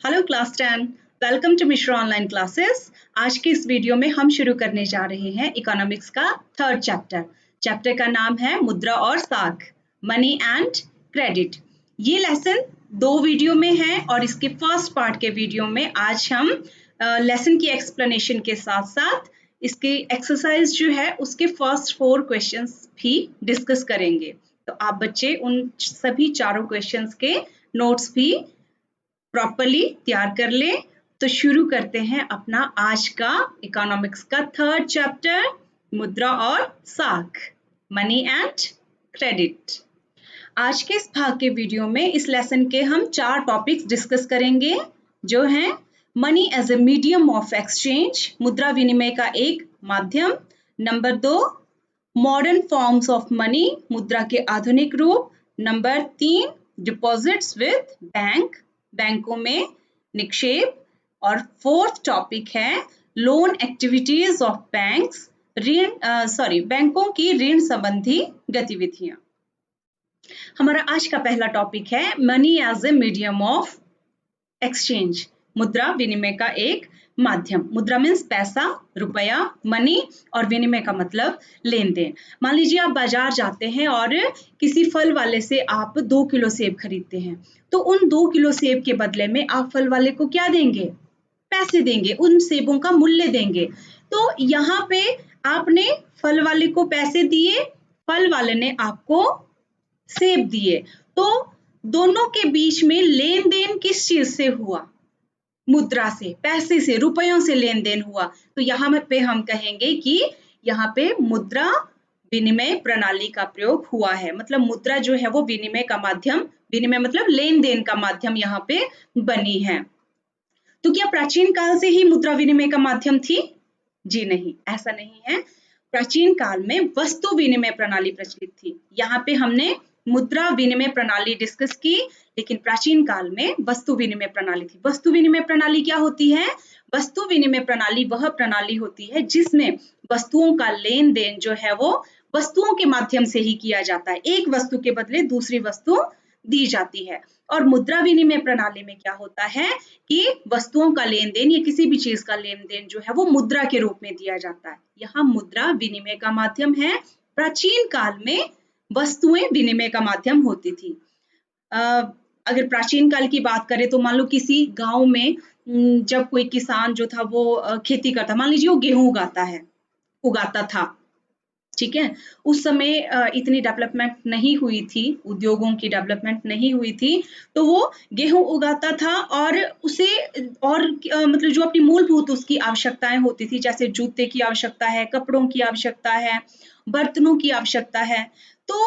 Hello class 10, welcome to Mishra online classes. आज के इस वीडियो में हम शुरू करने जा रहे हैं इकोनॉमिक्स का थर्ड चैप्टर का नाम है मुद्रा और साख, मनी एंड क्रेडिट। ये लेसन 2 वीडियो में है और इसके फर्स्ट पार्ट के वीडियो में आज हम लेसन की एक्सप्लेनेशन के साथ साथ इसके एक्सरसाइज जो है उसके फर्स्ट 4 क्वेश्चंस भी डिस्कस करेंगे। तो आप बच्चे उन सभी चारों क्वेश्चंस के नोट्स भी प्रॉपर्ली तैयार कर ले। तो शुरू करते हैं अपना आज का इकोनॉमिक्स का थर्ड चैप्टर, मुद्रा और साख, मनी एंड क्रेडिट। आज के इस भाग के वीडियो में इस लेसन के हम 4 टॉपिक्स डिस्कस करेंगे, जो हैं money as a medium of exchange, मुद्रा विनिमय का एक माध्यम। Number 2, modern forms of money, मुद्रा के आधुनिक रूप। नंबर 3, डिपॉजिट्स विद बैंक, बैंकों में निक्षेप। और 4th टॉपिक है लोन एक्टिविटीज ऑफ बैंक्स, बैंकों की ऋण संबंधी गतिविधियां। हमारा आज का पहला टॉपिक है money as a medium of exchange, मुद्रा विनिमय का एक माध्यम। मुद्रा मीन्स पैसा, रुपया, मनी, और विनिमय का मतलब लेन देन। मान लीजिए आप बाजार जाते हैं और किसी फल वाले से आप 2 किलो सेब खरीदते हैं, तो उन 2 किलो सेब के बदले में आप फल वाले को क्या देंगे? पैसे देंगे, उन सेबों का मूल्य देंगे। तो यहाँ पे आपने फल वाले को पैसे दिए, फल वाले ने आपको सेब दिए, तो दोनों के बीच में लेन देन किस चीज से हुआ? मुद्रा से, पैसे से, रुपयों से लेन देन हुआ। तो यहाँ पे हम कहेंगे कि यहाँ पे मुद्रा विनिमय प्रणाली का प्रयोग हुआ है, मतलब मुद्रा जो है वो विनिमय का माध्यम, विनिमय मतलब लेन देन का माध्यम यहाँ पे बनी है। तो क्या प्राचीन काल से ही मुद्रा विनिमय का माध्यम थी? जी नहीं, ऐसा नहीं है। प्राचीन काल में वस्तु विनिमय प्रणाली प्रचलित थी। यहाँ पे हमने मुद्रा विनिमय प्रणाली डिस्कस की, लेकिन प्राचीन काल में वस्तु विनिमय प्रणाली थी। वस्तु विनिमय प्रणाली क्या होती है? वस्तु विनिमय प्रणाली वह प्रणाली होती है जिसमें वस्तुओं का लेन देन जो है वो वस्तुओं के माध्यम से ही किया जाता है। एक वस्तु के बदले दूसरी वस्तु दी जाती है। और मुद्रा विनिमय प्रणाली में क्या होता है कि वस्तुओं का लेन देन या किसी भी चीज का लेन देन जो है वो मुद्रा के रूप में दिया जाता है। यहाँ मुद्रा विनिमय का माध्यम है। प्राचीन काल में वस्तुएं विनिमय का माध्यम होती थी। अगर प्राचीन काल की बात करें तो मान लो किसी गांव में जब कोई किसान जो था वो खेती करता, मान लीजिए वो गेहूं उगाता था, ठीक है। उस समय इतनी डेवलपमेंट नहीं हुई थी, उद्योगों की डेवलपमेंट नहीं हुई थी, तो वो गेहूं उगाता था और उसे और मतलब जो अपनी मूलभूत उसकी आवश्यकताएं होती थी, जैसे जूते की आवश्यकता है, कपड़ों की आवश्यकता है, बर्तनों की आवश्यकता है। तो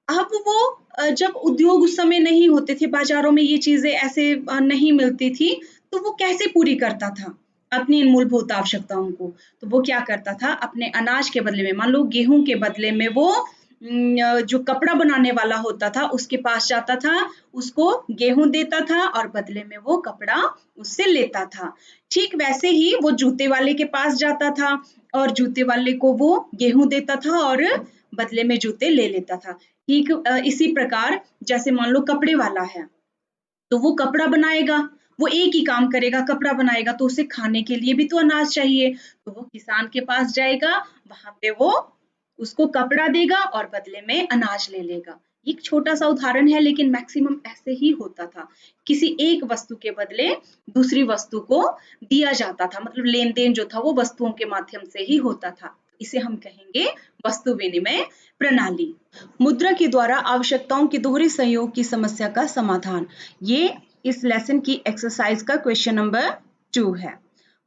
अब वो जब उद्योग उस समय नहीं होते थे, बाजारों में ये चीजें ऐसे नहीं मिलती थी, तो वो कैसे पूरी करता था अपनी इन मूलभूत आवश्यकताओं को? तो वो क्या करता था, अपने अनाज के बदले में, मान लो गेहूं के बदले में वो जो कपड़ा बनाने वाला होता था उसके पास जाता था, उसको गेहूं देता था और बदले में वो कपड़ा उससे लेता था। ठीक वैसे ही वो जूते वाले के पास जाता था और जूते वाले को वो गेहूं देता था और बदले में जूते ले लेता था। ठीक इसी प्रकार जैसे मान लो कपड़े वाला है, तो वो कपड़ा बनाएगा, वो एक ही काम करेगा, कपड़ा बनाएगा, तो उसे खाने के लिए भी तो अनाज चाहिए, तो वो किसान के पास जाएगा, वहां पे वो उसको कपड़ा देगा और बदले में अनाज ले लेगा। एक छोटा सा उदाहरण है, लेकिन मैक्सिमम ऐसे ही होता था। किसी एक वस्तु के बदले दूसरी वस्तु को दिया जाता था, मतलब लेन देन जो था वो वस्तुओं के माध्यम से ही होता था। इसे हम कहेंगे वस्तु विनिमय प्रणाली। मुद्रा के द्वारा आवश्यकताओं के दोहरे सहयोग की समस्या का समाधान, ये इस लेसन की एक्सरसाइज का क्वेश्चन नंबर 2 है।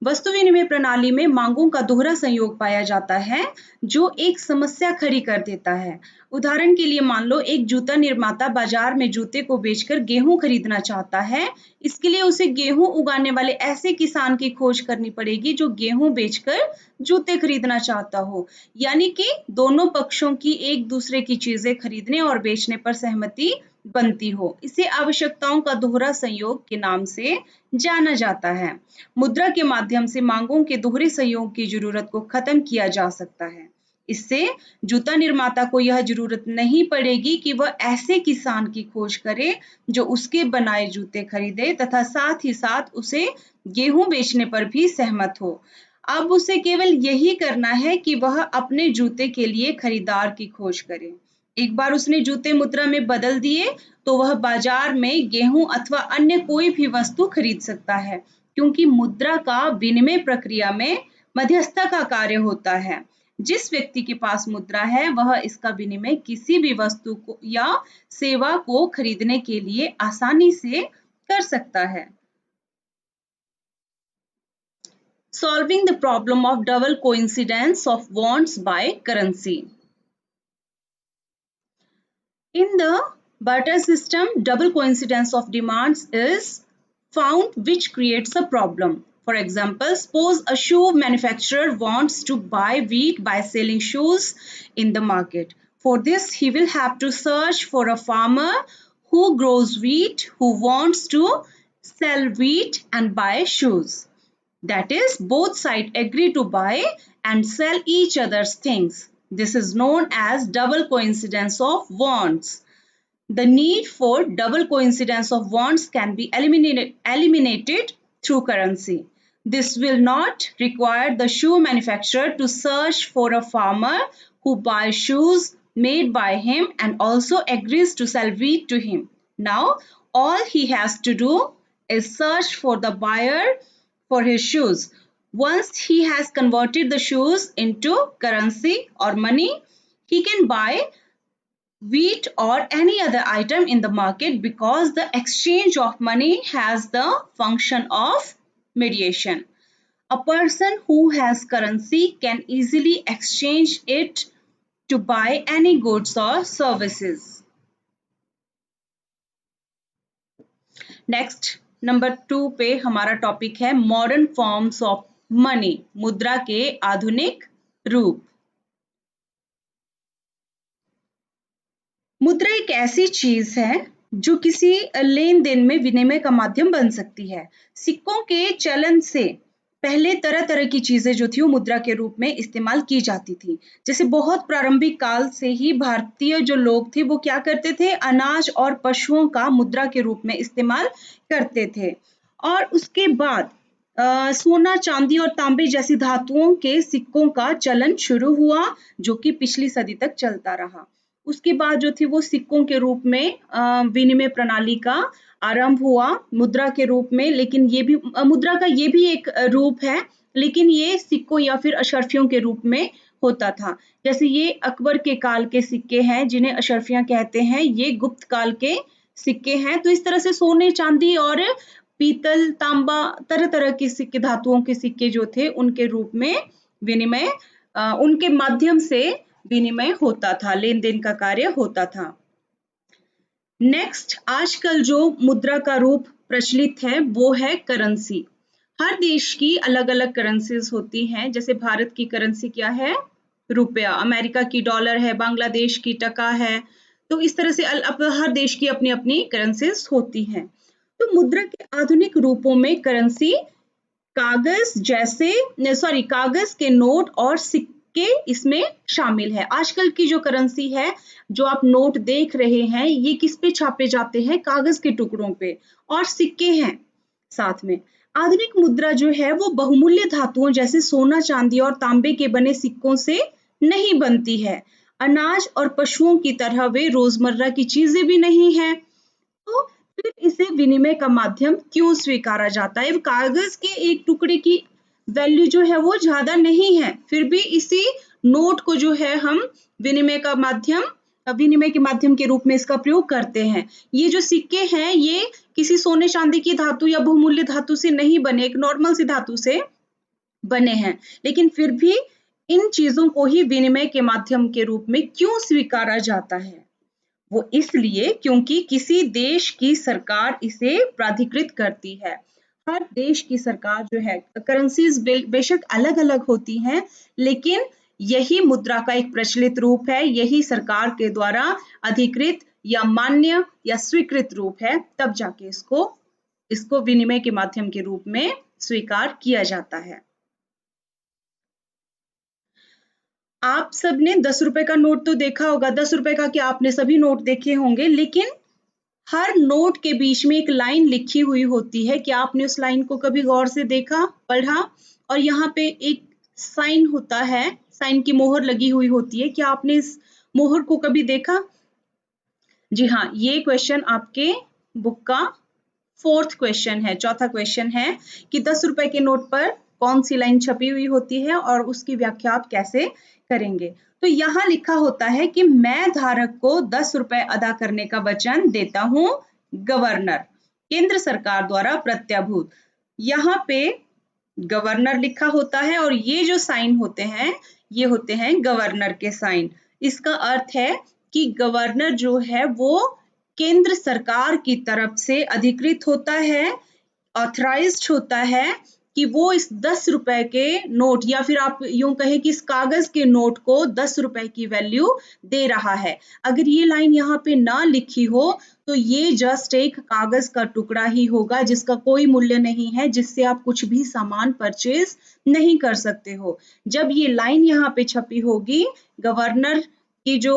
वस्तु विनिमय प्रणाली में मांगों का दोहरा संयोग पाया जाता है जो एक समस्या खड़ी कर देता है। उदाहरण के लिए मान लो एक जूता निर्माता बाजार में जूते को बेचकर गेहूं खरीदना चाहता है। इसके लिए उसे गेहूं उगाने वाले ऐसे किसान की खोज करनी पड़ेगी जो गेहूं बेचकर जूते खरीदना चाहता हो, यानी कि दोनों पक्षों की एक दूसरे की चीजें खरीदने और बेचने पर सहमति बनती हो। इसे आवश्यकताओं का दोहरा संयोग के नाम से जाना जाता है। मुद्रा के माध्यम से मांगों के दोहरे सहयोग की जरूरत को खत्म किया जा सकता है। इससे जूता निर्माता को यह जरूरत नहीं पड़ेगी कि वह ऐसे किसान की खोज करे जो उसके बनाए जूते खरीदे तथा साथ ही साथ उसे गेहूं बेचने पर भी सहमत हो। अब उसे केवल यही करना है कि वह अपने जूते के लिए खरीदार की खोज करे। एक बार उसने जूते मुद्रा में बदल दिए तो वह बाजार में गेहूं अथवा अन्य कोई भी वस्तु खरीद सकता है, क्योंकि मुद्रा का विनिमय प्रक्रिया में मध्यस्थता का कार्य होता है। जिस व्यक्ति के पास मुद्रा है वह इसका विनिमय किसी भी वस्तु को या सेवा को खरीदने के लिए आसानी से कर सकता है। Solving the problem of double coincidence of wants by currency. In the barter system, double coincidence of demands is found, which creates a problem. For example, suppose a shoe manufacturer wants to buy wheat by selling shoes in the market. For this, he will have to search for a farmer who grows wheat, who wants to sell wheat and buy shoes. That is, both sides agree to buy and sell each other's things. This is known as double coincidence of wants. The need for double coincidence of wants can be eliminated through currency. This will not require the shoe manufacturer to search for a farmer who buys shoes made by him and also agrees to sell wheat to him. Now, all he has to do is search for the buyer for his shoes. Once he has converted the shoes into currency or money, he can buy wheat or any other item in the market, because the exchange of money has the function of mediation. A person who has currency can easily exchange it to buy any goods or services. Next, number 2 पे हमारा topic है modern forms of money, मुद्रा के आधुनिक रूप। मुद्रा एक ऐसी चीज है जो किसी लेन देन में विनिमय का माध्यम बन सकती है। सिक्कों के चलन से पहले तरह तरह की चीजें जो थी वो मुद्रा के रूप में इस्तेमाल की जाती थी। जैसे बहुत प्रारंभिक काल से ही भारतीय जो लोग थे वो क्या करते थे, अनाज और पशुओं का मुद्रा के रूप में इस्तेमाल करते थे। और उसके बाद सोना, चांदी और तांबे जैसी धातुओं के सिक्कों का चलन शुरू हुआ, जो कि पिछली सदी तक चलता रहा। उसके बाद जो थी वो सिक्कों के रूप में विनिमय प्रणाली का आरंभ हुआ मुद्रा के रूप में। लेकिन ये भी मुद्रा का ये भी एक रूप है, लेकिन ये सिक्कों या फिर अशर्फियों के रूप में होता था। जैसे ये अकबर के काल के सिक्के हैं जिन्हें अशर्फियां कहते हैं, ये गुप्त काल के सिक्के हैं। तो इस तरह से सोने, चांदी और पीतल, तांबा, तरह तरह के सिक्के, धातुओं के सिक्के जो थे उनके रूप में विनिमय, उनके माध्यम से विनिमय होता था, लेन देन का कार्य होता था। नेक्स्ट, आजकल जो मुद्रा का रूप प्रचलित है वो है करेंसी। हर देश की अलग अलग करेंसीज होती हैं। जैसे भारत की करेंसी क्या है, रुपया, अमेरिका की डॉलर है, बांग्लादेश की टका है। तो इस तरह से हर देश की अपनी अपनी करेंसीज होती हैं। तो मुद्रा के आधुनिक रूपों में करेंसी कागज के नोट और सिक्के इसमें शामिल है। आजकल की जो करेंसी है, जो आप नोट देख रहे हैं, ये किस पे छापे जाते हैं, कागज के टुकड़ों पे, और सिक्के हैं साथ में। आधुनिक मुद्रा जो है वो बहुमूल्य धातुओं जैसे सोना, चांदी और तांबे के बने सिक्कों से नहीं बनती है। अनाज और पशुओं की तरह वे रोजमर्रा की चीजें भी नहीं है। तो फिर इसे विनिमय का माध्यम क्यों स्वीकारा जाता है? कागज के एक टुकड़े की वैल्यू जो है वो ज्यादा नहीं है, फिर भी इसी नोट को जो है हम विनिमय के माध्यम के रूप में इसका प्रयोग करते हैं। ये जो सिक्के हैं ये किसी सोने चांदी की धातु या बहुमूल्य धातु से नहीं बने, एक नॉर्मल सी धातु से बने हैं, लेकिन फिर भी इन चीजों को ही विनिमय के माध्यम के रूप में क्यों स्वीकारा जाता है? वो इसलिए क्योंकि किसी देश की सरकार इसे प्राधिकृत करती है। हर देश की सरकार जो है, करेंसीज बेशक अलग अलग होती हैं, लेकिन यही मुद्रा का एक प्रचलित रूप है, यही सरकार के द्वारा अधिकृत या मान्य या स्वीकृत रूप है, तब जाके इसको विनिमय के माध्यम के रूप में स्वीकार किया जाता है। आप सबने 10 रुपए का नोट तो देखा होगा, 10 रुपए का क्या आपने सभी नोट देखे होंगे, लेकिन हर नोट के बीच में एक लाइन लिखी हुई होती है। क्या आपने उस लाइन को कभी गौर से देखा, पढ़ा? और यहाँ पे एक साइन होता है, साइन की मोहर लगी हुई होती है। क्या आपने इस मोहर को कभी देखा? जी हाँ, ये क्वेश्चन आपके बुक का 4th क्वेश्चन है, चौथा क्वेश्चन है कि 10 रुपए के नोट पर कौन सी लाइन छपी हुई होती है और उसकी व्याख्या आप कैसे करेंगे। तो यहाँ लिखा होता है कि मैं धारक को 10 रुपए अदा करने का वचन देता हूँ, गवर्नर, केंद्र सरकार द्वारा प्रत्याभूत। यहाँ पे गवर्नर लिखा होता है और ये जो साइन होते हैं, ये होते हैं गवर्नर के साइन। इसका अर्थ है कि गवर्नर जो है वो केंद्र सरकार की तरफ से अधिकृत होता है, ऑथराइज्ड होता है कि वो इस 10 रुपए के नोट, या फिर आप यूं कहें कि इस कागज के नोट को 10 रुपए की वैल्यू दे रहा है। अगर ये लाइन यहाँ पे ना लिखी हो तो ये जस्ट एक कागज का टुकड़ा ही होगा जिसका कोई मूल्य नहीं है, जिससे आप कुछ भी सामान परचेज नहीं कर सकते हो। जब ये लाइन यहाँ पे छपी होगी, गवर्नर की जो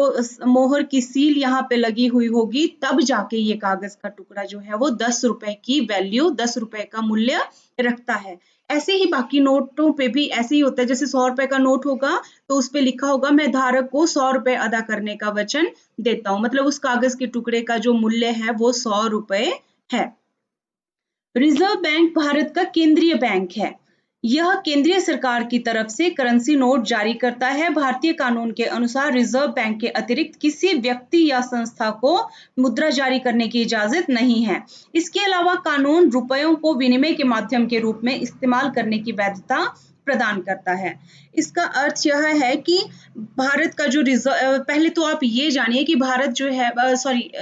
मोहर की सील यहाँ पे लगी हुई होगी, तब जाके ये कागज का टुकड़ा जो है वो 10 रुपए की वैल्यू, 10 रुपए का मूल्य रखता है। ऐसे ही बाकी नोटों पे भी ऐसे ही होता है। जैसे 100 रुपए का नोट होगा तो उस पे लिखा होगा मैं धारक को 100 रुपए अदा करने का वचन देता हूँ, मतलब उस कागज के टुकड़े का जो मूल्य है वो 100 रुपए है। रिजर्व बैंक भारत का केंद्रीय बैंक है। यह केंद्रीय सरकार की तरफ से करेंसी नोट जारी करता है। भारतीय कानून के अनुसार रिजर्व बैंक के अतिरिक्त किसी व्यक्ति या संस्था को मुद्रा जारी करने की इजाजत नहीं है। इसके अलावा कानून रुपयों को विनिमय के माध्यम के रूप में इस्तेमाल करने की वैधता प्रदान करता है। इसका अर्थ यह है कि भारत का जो रिजर्व, पहले तो आप ये जानिए कि भारत जो है,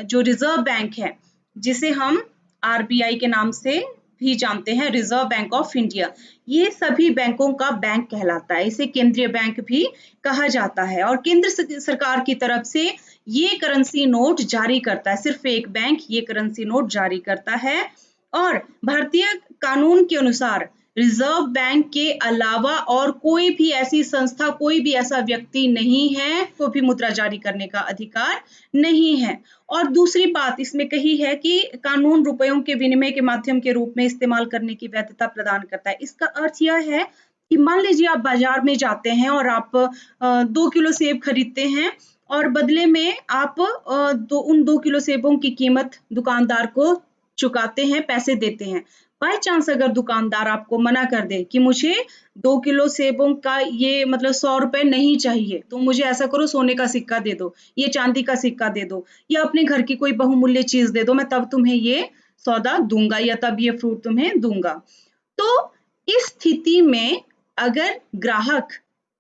जो रिजर्व बैंक है, जिसे हम आरबीआई के नाम से भी जानते हैं, रिजर्व बैंक ऑफ इंडिया, ये सभी बैंकों का बैंक कहलाता है। इसे केंद्रीय बैंक भी कहा जाता है और केंद्र सरकार की तरफ से ये करेंसी नोट जारी करता है। सिर्फ एक बैंक ये करेंसी नोट जारी करता है और भारतीय कानून के अनुसार रिजर्व बैंक के अलावा और कोई भी ऐसी संस्था, कोई भी ऐसा व्यक्ति नहीं है को भी मुद्रा जारी करने का अधिकार नहीं है। और दूसरी बात इसमें कही है कि कानून रुपयों के विनिमय के माध्यम के रूप में इस्तेमाल करने की वैधता प्रदान करता है। इसका अर्थ यह है कि मान लीजिए आप बाजार में जाते हैं और आप 2 किलो सेब खरीदते हैं और बदले में आप उन 2 किलो सेबों की कीमत दुकानदार को चुकाते हैं, पैसे देते हैं। बाय चांस अगर दुकानदार आपको मना कर दे कि मुझे 2 किलो सेबों का ये मतलब 100 रुपए नहीं चाहिए, तो मुझे ऐसा करो सोने का सिक्का दे दो, ये चांदी का सिक्का दे दो, या अपने घर की कोई बहुमूल्य चीज दे दो, मैं तब तुम्हें ये सौदा दूंगा या तब ये फ्रूट तुम्हें दूंगा। तो इस स्थिति में अगर ग्राहक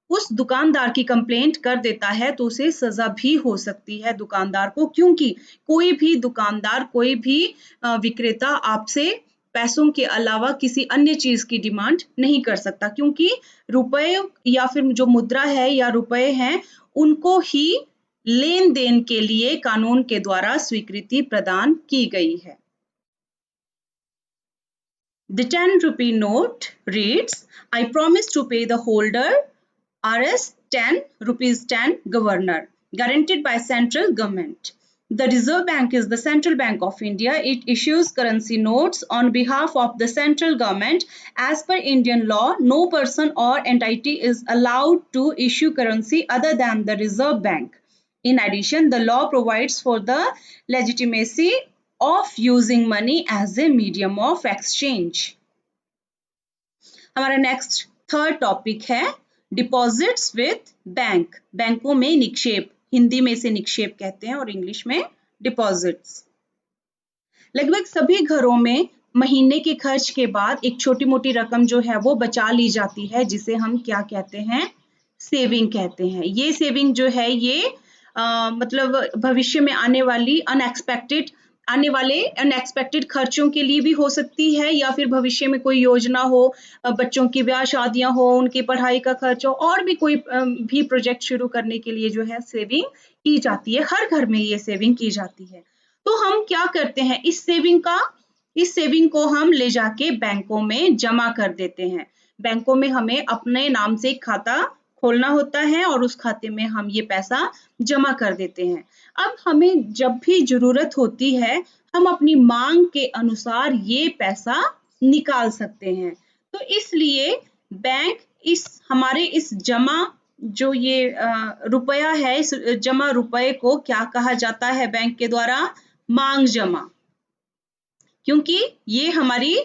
उस दुकानदार की कंप्लेंट कर देता है तो उसे सजा भी हो सकती है दुकानदार को, क्योंकि कोई भी दुकानदार, कोई भी विक्रेता आपसे पैसों के अलावा किसी अन्य चीज की डिमांड नहीं कर सकता, क्योंकि रुपए या फिर जो मुद्रा है या रुपए हैं उनको ही लेन देन के लिए कानून के द्वारा स्वीकृति प्रदान की गई है। The 10 rupee note reads, I promise to pay the holder Rs 10 rupees 10 governor, guaranteed by central government. The Reserve Bank is the central bank of India. It issues currency notes on behalf of the central government. As per Indian law, no person or entity is allowed to issue currency other than the Reserve Bank. In addition, the law provides for the legitimacy of using money as a medium of exchange. हमारा next third topic है deposits with bank, बैंकों में निक्षेप, हिंदी में इसे निक्षेप कहते हैं और English में डिपॉजिट्स। लगभग सभी घरों में महीने के खर्च के बाद एक छोटी मोटी रकम जो है वो बचा ली जाती है, जिसे हम क्या कहते हैं, सेविंग कहते हैं। ये सेविंग जो है ये मतलब भविष्य में आने वाले अनएक्सपेक्टेड खर्चों के लिए भी हो सकती है, या फिर भविष्य में कोई योजना हो, बच्चों की ब्याह शादियां हो, उनकी पढ़ाई का खर्च हो, और भी कोई भी प्रोजेक्ट शुरू करने के लिए जो है सेविंग की जाती है। हर घर में ये सेविंग की जाती है। तो हम क्या करते हैं, इस सेविंग को हम ले जाके बैंकों में जमा कर देते हैं। बैंकों में हमें अपने नाम से खाता खोलना होता है और उस खाते में हम ये पैसा जमा कर देते हैं। अब हमें जब भी जरूरत होती है हम अपनी मांग के अनुसार ये पैसा निकाल सकते हैं। तो इसलिए बैंक हमारे इस जमा जो ये रुपया है, इस जमा रुपए को क्या कहा जाता है बैंक के द्वारा? मांग जमा। क्योंकि ये हमारी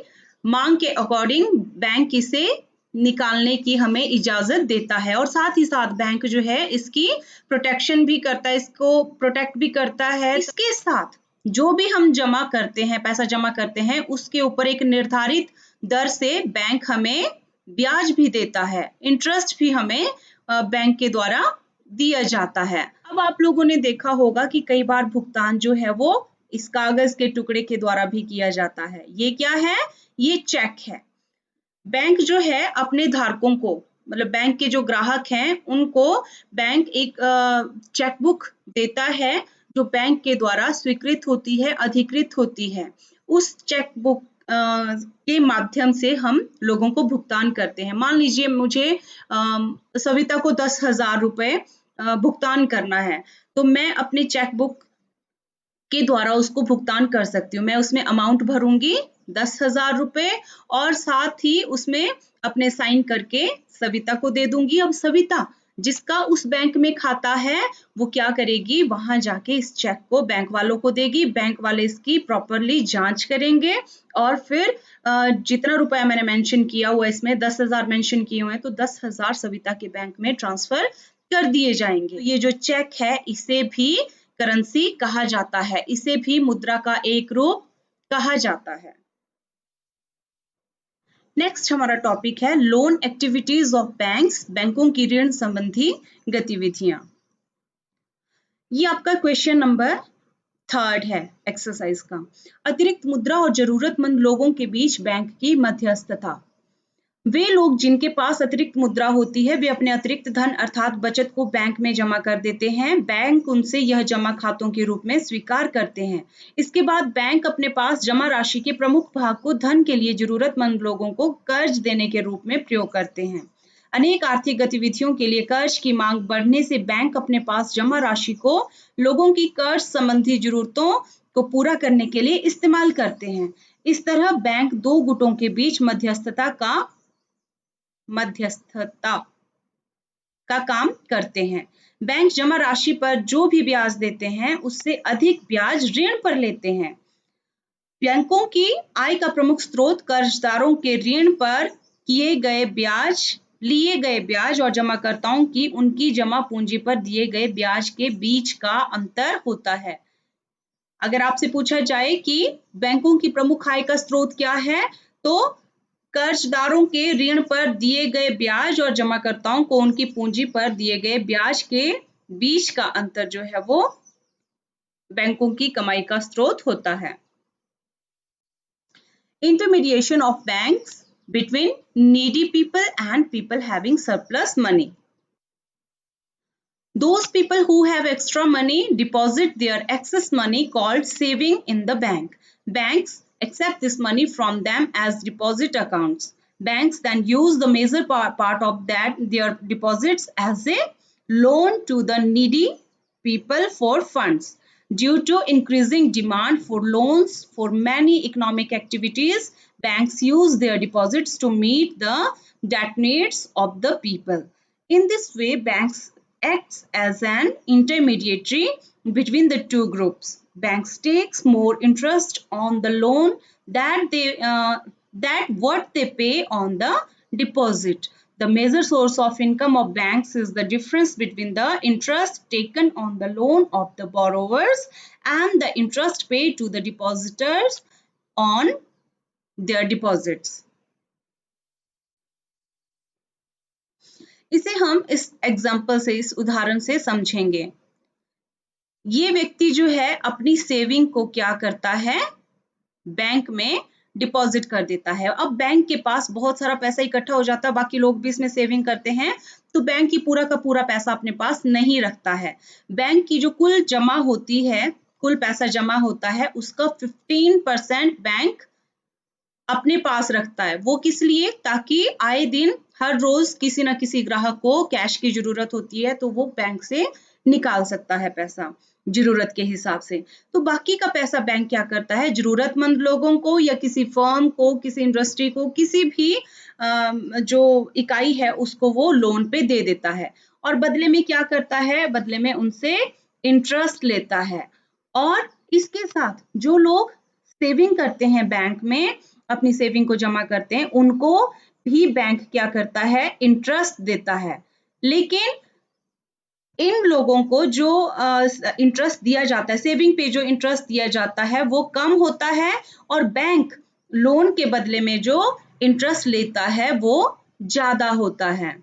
मांग के अकॉर्डिंग बैंक इसे निकालने की हमें इजाजत देता है और साथ ही साथ बैंक जो है इसकी प्रोटेक्शन भी करता है, इसको प्रोटेक्ट भी करता है। इसके साथ जो भी हम जमा करते हैं, पैसा जमा करते हैं, उसके ऊपर एक निर्धारित दर से बैंक हमें ब्याज भी देता है, इंटरेस्ट भी हमें बैंक के द्वारा दिया जाता है। अब आप लोगों ने देखा होगा कि कई बार भुगतान जो है वो इस कागज के टुकड़े के द्वारा भी किया जाता है। ये क्या है? ये चेक है। बैंक जो है अपने धारकों को, मतलब बैंक के जो ग्राहक हैं उनको बैंक एक चेकबुक देता है जो बैंक के द्वारा स्वीकृत होती है, अधिकृत होती है। उस चेकबुक के माध्यम से हम लोगों को भुगतान करते हैं। मान लीजिए मुझे सविता को 10,000 रुपए भुगतान करना है, तो मैं अपनी चेकबुक के द्वारा उसको भुगतान कर सकती हूँ। मैं उसमें अमाउंट भरूंगी 10,000 रुपए और साथ ही उसमें अपने साइन करके सविता को दे दूंगी। अब सविता जिसका उस बैंक में खाता है वो क्या करेगी? वहां जाके इस चेक को बैंक वालों को देगी। बैंक वाले इसकी प्रॉपरली जांच करेंगे और फिर जितना रुपया मैंने मेंशन किया हुआ, इसमें 10,000 मेंशन किए हुए हैं, तो 10,000 सविता के बैंक में ट्रांसफर कर दिए जाएंगे। ये जो चेक है इसे भी करेंसी कहा जाता है, इसे भी मुद्रा का एक रूप कहा जाता है। नेक्स्ट हमारा टॉपिक है लोन एक्टिविटीज ऑफ बैंक्स, बैंकों की ऋण संबंधी गतिविधियां। ये आपका क्वेश्चन नंबर 3 है एक्सरसाइज का। अतिरिक्त मुद्रा और जरूरतमंद लोगों के बीच बैंक की मध्यस्थता। वे लोग जिनके पास अतिरिक्त मुद्रा होती है वे अपने अतिरिक्त धन अर्थात बचत को बैंक में जमा कर देते हैं। बैंक उनसे यह जमा खातों के रूप में स्वीकार करते हैं। इसके बाद बैंक अपने पास जमा राशि के प्रमुख भाग को धन के लिए जरूरतमंद लोगों को कर्ज देने के रूप में प्रयोग करते हैं। अनेक आर्थिक गतिविधियों के लिए कर्ज की मांग बढ़ने से बैंक अपने पास जमा राशि को लोगों की कर्ज संबंधी जरूरतों को पूरा करने के लिए इस्तेमाल करते हैं। इस तरह बैंक दो गुटों के बीच मध्यस्थता का काम करते हैं। बैंक जमा राशि पर जो भी ब्याज देते हैं उससे अधिक ब्याज ऋण पर लेते हैं। बैंकों की आय का प्रमुख स्रोत कर्जदारों के ऋण पर लिए गए ब्याज और जमाकर्ताओं की उनकी जमा पूंजी पर दिए गए ब्याज के बीच का अंतर होता है। अगर आपसे पूछा जाए कि बैंकों की प्रमुख आय का स्रोत क्या है, तो कर्जदारों के ऋण पर दिए गए ब्याज और जमाकर्ताओं को उनकी पूंजी पर दिए गए ब्याज के बीच का अंतर जो है वो बैंकों की कमाई का स्रोत होता है। Intermediation of banks between needy people and people having surplus money. Those people who have extra money deposit their excess money called saving in the bank. Banks accept this money from them as deposit accounts. Banks then use the major part of their deposits as a loan to the needy people for funds. Due to increasing demand for loans for many economic activities, banks use their deposits to meet the debt needs of the people. In this way, banks acts as an intermediary between the two groups. Banks takes more interest on the loan that what they pay on the deposit. The major source of income of banks is the difference between the interest taken on the loan of the borrowers and the interest paid to the depositors on their deposits. इसे हम इस example से, इस उदाहरण से समझेंगे। ये व्यक्ति जो है अपनी सेविंग को क्या करता है? बैंक में डिपॉजिट कर देता है। अब बैंक के पास बहुत सारा पैसा इकट्ठा हो जाता है, बाकी लोग भी इसमें सेविंग करते हैं, तो बैंक की पूरा का पूरा पैसा अपने पास नहीं रखता है। बैंक की जो कुल जमा होती है, कुल पैसा जमा होता है, उसका 15% बैंक अपने पास रखता है। वो किस लिए? ताकि आए दिन हर रोज किसी ना किसी ग्राहक को कैश की जरूरत होती है तो वो बैंक से निकाल सकता है पैसा जरूरत के हिसाब से। तो बाकी का पैसा बैंक क्या करता है? जरूरतमंद लोगों को या किसी फर्म को, किसी इंडस्ट्री को, किसी भी जो इकाई है उसको वो लोन पे दे देता है और बदले में क्या करता है? बदले में उनसे इंटरेस्ट लेता है। और इसके साथ जो लोग सेविंग करते हैं बैंक में, अपनी सेविंग को जमा करते हैं, उनको भी बैंक क्या करता है? इंटरेस्ट देता है। लेकिन इन लोगों को जो इंटरेस्ट दिया जाता है, सेविंग पे जो इंटरेस्ट दिया जाता है वो कम होता है और बैंक लोन के बदले में जो इंटरेस्ट लेता है वो ज्यादा होता है।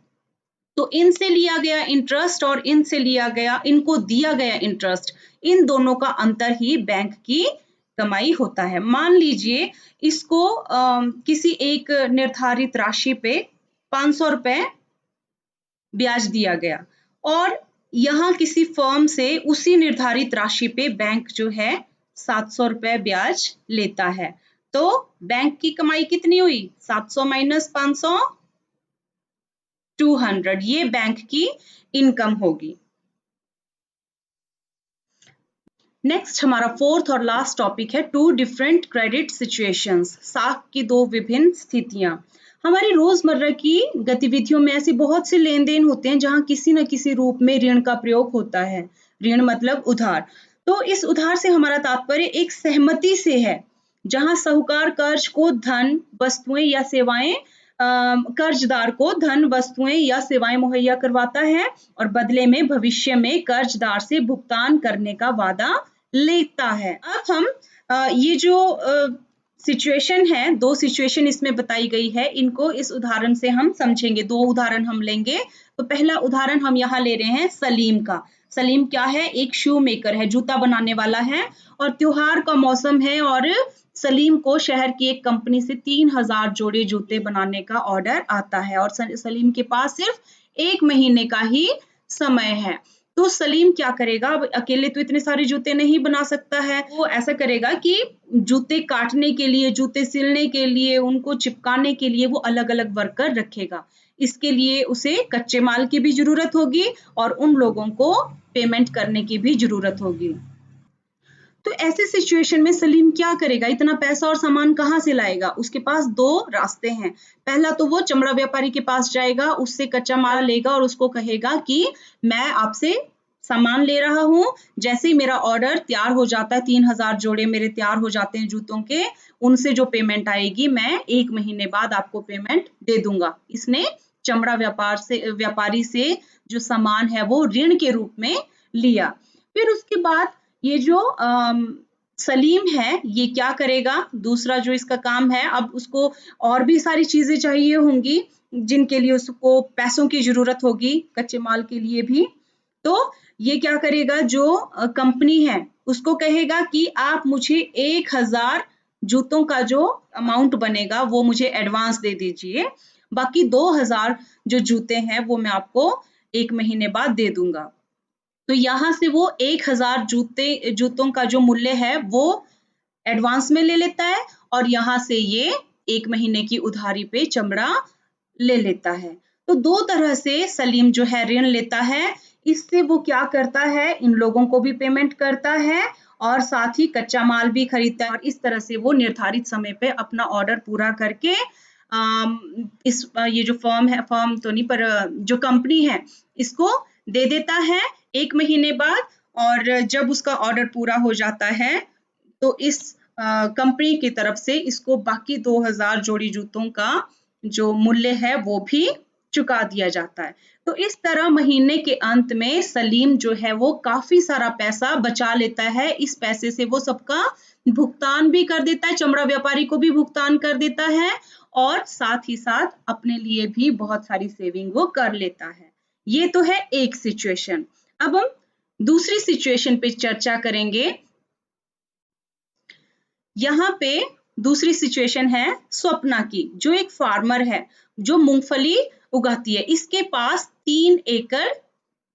तो इनसे लिया गया इंटरेस्ट और इनसे लिया गया, इनको दिया गया इंटरेस्ट, इन दोनों का अंतर ही बैंक की कमाई होता है। मान लीजिए इसको किसी एक निर्धारित राशि पे 500 रुपए ब्याज दिया गया और यहाँ किसी फर्म से उसी निर्धारित राशि पे बैंक जो है 700 रुपए ब्याज लेता है। तो बैंक की कमाई कितनी हुई? 700 माइनस 500, 200। ये बैंक की इनकम होगी। नेक्स्ट हमारा फोर्थ और लास्ट टॉपिक है टू डिफरेंट क्रेडिट सिचुएशंस, साख की दो विभिन्न स्थितियां। हमारी रोजमर्रा की गतिविधियों में ऐसे बहुत से लेन देन होते हैं जहां किसी न किसी रूप में ऋण का प्रयोग होता है। ऋण मतलब उधार। तो इस उधार से हमारा तात्पर्य एक सहमति से है जहां साहूकार कर्ज को धन, वस्तुएं या सेवाएं कर्जदार को धन, वस्तुएं या सेवाएं मुहैया करवाता है और बदले में भविष्य में कर्जदार से भुगतान करने का वादा लेता है। अब हम ये जो सिचुएशन है, दो सिचुएशन इसमें बताई गई है, इनको इस उदाहरण से हम समझेंगे। दो उदाहरण हम लेंगे। तो पहला उदाहरण हम यहाँ ले रहे हैं सलीम का। सलीम क्या है? एक शू मेकर है, जूता बनाने वाला है और त्योहार का मौसम है और सलीम को शहर की एक कंपनी से 3000 जोड़े जूते बनाने का ऑर्डर आता है और सलीम के पास सिर्फ 1 महीने का ही समय है। तो सलीम क्या करेगा? अब अकेले तो इतने सारे जूते नहीं बना सकता है। वो ऐसा करेगा कि जूते काटने के लिए, जूते सिलने के लिए, उनको चिपकाने के लिए वो अलग-अलग वर्कर रखेगा। इसके लिए उसे कच्चे माल की भी जरूरत होगी और उन लोगों को पेमेंट करने की भी जरूरत होगी। तो ऐसे सिचुएशन में सलीम क्या करेगा? इतना पैसा और सामान कहाँ से लाएगा? उसके पास दो रास्ते हैं। पहला तो वो चमड़ा व्यापारी के पास जाएगा, उससे कच्चा माल लेगा और उसको कहेगा कि मैं आपसे सामान ले रहा हूँ, जैसे ही मेरा ऑर्डर तैयार हो जाता है, 3000 जोड़े मेरे तैयार हो जाते हैं जूतों के, उनसे जो पेमेंट आएगी मैं 1 महीने बाद आपको पेमेंट दे दूंगा। इसने चमड़ा व्यापारी से जो सामान है वो ऋण के रूप में लिया। फिर उसके बाद ये जो सलीम है ये क्या करेगा? दूसरा जो इसका काम है, अब उसको और भी सारी चीजें चाहिए होंगी जिनके लिए उसको पैसों की जरूरत होगी, कच्चे माल के लिए भी। तो ये क्या करेगा? जो कंपनी है उसको कहेगा कि आप मुझे 1000 जूतों का जो अमाउंट बनेगा वो मुझे एडवांस दे दीजिए, बाकी 2000 जो जूते हैं वो मैं आपको 1 महीने बाद दे दूंगा। तो यहाँ से वो 1000 जूतों का जो मूल्य है वो एडवांस में ले लेता है और यहाँ से ये 1 महीने की उधारी पे चमड़ा ले लेता है। तो दो तरह से सलीम जो है ऋण लेता है। इससे वो क्या करता है? इन लोगों को भी पेमेंट करता है और साथ ही कच्चा माल भी खरीदता है और इस तरह से वो निर्धारित समय पे अपना ऑर्डर पूरा करके ये जो फर्म तो नहीं पर जो कंपनी है इसको दे देता है 1 महीने बाद। और जब उसका ऑर्डर पूरा हो जाता है तो इस कंपनी की तरफ से इसको बाकी 2000 जोड़ी जूतों का जो मूल्य है वो भी चुका दिया जाता है। तो इस तरह महीने के अंत में सलीम जो है वो काफी सारा पैसा बचा लेता है। इस पैसे से वो सबका भुगतान भी कर देता है, चमड़ा व्यापारी को भी भुगतान कर देता है और साथ ही साथ अपने लिए भी बहुत सारी सेविंग वो कर लेता है। ये तो है एक सिचुएशन। अब हम दूसरी सिचुएशन पे चर्चा करेंगे। यहाँ पे दूसरी सिचुएशन है स्वप्ना की, जो एक फार्मर है जो मूंगफली उगाती है। इसके पास 3 एकड़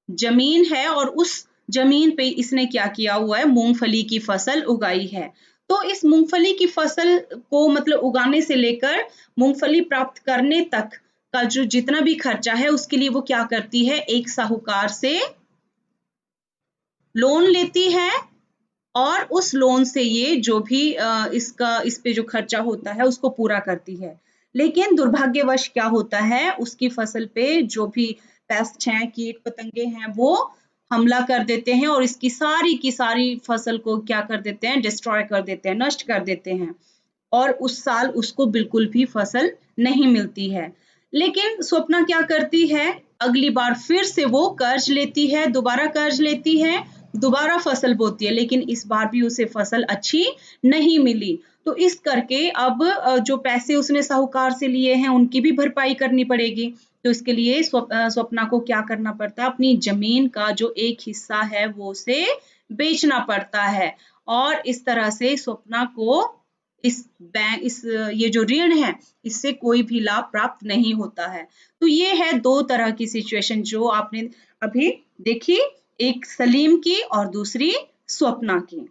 जमीन है और उस जमीन पे इसने क्या किया हुआ है? मूंगफली की फसल उगाई है। तो इस मूंगफली की फसल को मतलब उगाने से लेकर मूंगफली प्राप्त करने तक का जो जितना भी खर्चा है उसके लिए वो क्या करती है, एक साहूकार से लोन लेती है और उस लोन से ये जो भी इस पे जो खर्चा होता है उसको पूरा करती है। लेकिन दुर्भाग्यवश क्या होता है, उसकी फसल पे जो भी पेस्ट हैं, कीट पतंगे हैं, वो हमला कर देते हैं और इसकी सारी की सारी फसल को क्या कर देते हैं, डिस्ट्रॉय कर देते हैं, नष्ट कर देते हैं और उस साल उसको बिल्कुल भी फसल नहीं मिलती है। लेकिन स्वप्ना क्या करती है, अगली बार फिर से वो कर्ज लेती है, दोबारा कर्ज लेती है, दोबारा फसल बोती है, लेकिन इस बार भी उसे फसल अच्छी नहीं मिली। तो इस करके अब जो पैसे उसने साहूकार से लिए हैं उनकी भी भरपाई करनी पड़ेगी। तो इसके लिए स्वप्ना को क्या करना पड़ता है, अपनी जमीन का जो एक हिस्सा है वो उसे बेचना पड़ता है और इस तरह से स्वप्ना को इस ये जो ऋण है इससे कोई भी लाभ प्राप्त नहीं होता है। तो ये है दो तरह की सिचुएशन जो आपने अभी देखी, एक सलीम की और दूसरी स्वप्ना की।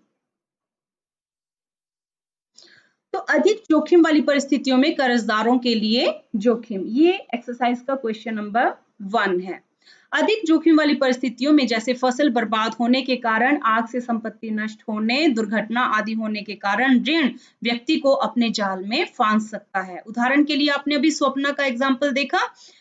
तो अधिक जोखिम वाली परिस्थितियों में कर्जदारों के लिए जोखिम, ये एक्सरसाइज का क्वेश्चन नंबर 1 है। अधिक जोखिम वाली परिस्थितियों में जैसे फसल बर्बाद होने के कारण, आग से संपत्ति नष्ट होने, दुर्घटना आदि होने के कारण ऋण व्यक्ति को अपने जाल में फांस सकता है। उदाहरण के लिए आपने अभी स्वप्ना का एग्जाम्पल देखा,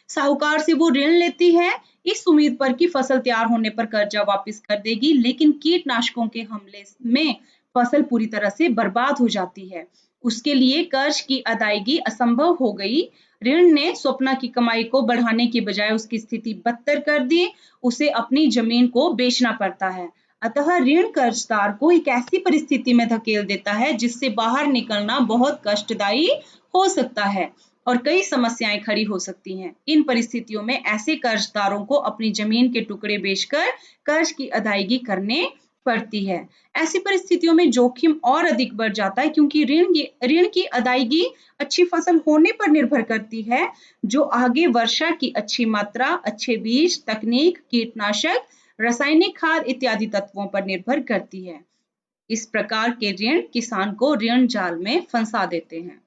साहूकार से वो ऋण लेती है इस उम्मीद पर कि फसल तैयार होने पर कर्जा वापस कर देगी, लेकिन कीटनाशकों के हमले में फसल पूरी तरह से बर्बाद हो जाती है। उसके लिए कर्ज की अदायगी असंभव हो गई। ऋण ने स्वप्ना की कमाई को बढ़ाने की बजाय उसकी स्थिति बदतर कर दी, उसे अपनी जमीन को बेचना पड़ता है। अतः ऋण कर्जदार को एक ऐसी परिस्थिति में धकेल देता है जिससे बाहर निकलना बहुत कष्टदायी हो सकता है और कई समस्याएं खड़ी हो सकती हैं। इन परिस्थितियों में ऐसे कर्जदारों को अपनी जमीन के टुकड़े बेचकर कर्ज की अदायगी करने पड़ती है। ऐसी परिस्थितियों में जोखिम और अधिक बढ़ जाता है क्योंकि ऋण की अदायगी अच्छी फसल होने पर निर्भर करती है, जो आगे वर्षा की अच्छी मात्रा, अच्छे बीज, तकनीक, कीटनाशक, रासायनिक खाद इत्यादि तत्वों पर निर्भर करती है। इस प्रकार के ऋण किसान को ऋण जाल में फंसा देते हैं।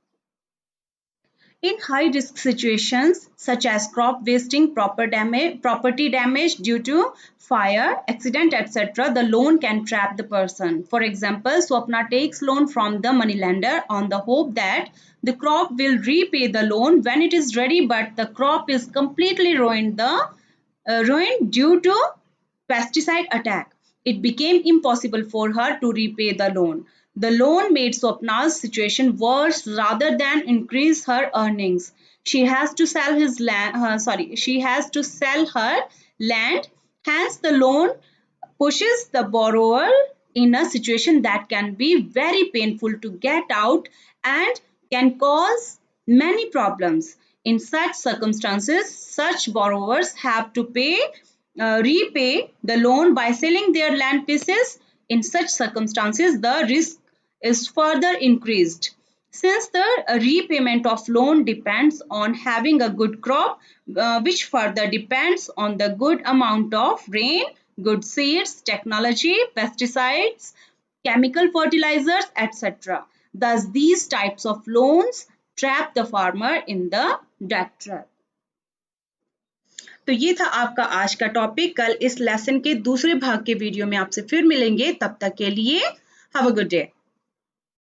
In high-risk situations such as crop wasting, property damage due to fire, accident, etc., the loan can trap the person. For example, Swapna takes loan from the moneylender on the hope that the crop will repay the loan when it is ready, but the crop is completely ruined due to pesticide attack. It became impossible for her to repay the loan. The loan made Swapna's situation worse rather than increase her earnings. She has to sell she has to sell her land. Hence, the loan pushes the borrower in a situation that can be very painful to get out and can cause many problems. In such circumstances, such borrowers have to repay the loan by selling their land pieces. In such circumstances, the risk is further increased. Since the repayment of loan depends on having a good crop, which further depends on the good amount of rain, good seeds, technology, pesticides, chemical fertilizers, etc. Thus, these types of loans trap the farmer in the debt trap. तो ये था आपका आज का topic. कल इस lesson के दूसरे भाग के वीडियो में आपसे फिर मिलेंगे। तब तक के लिए हैव अ गुड डे।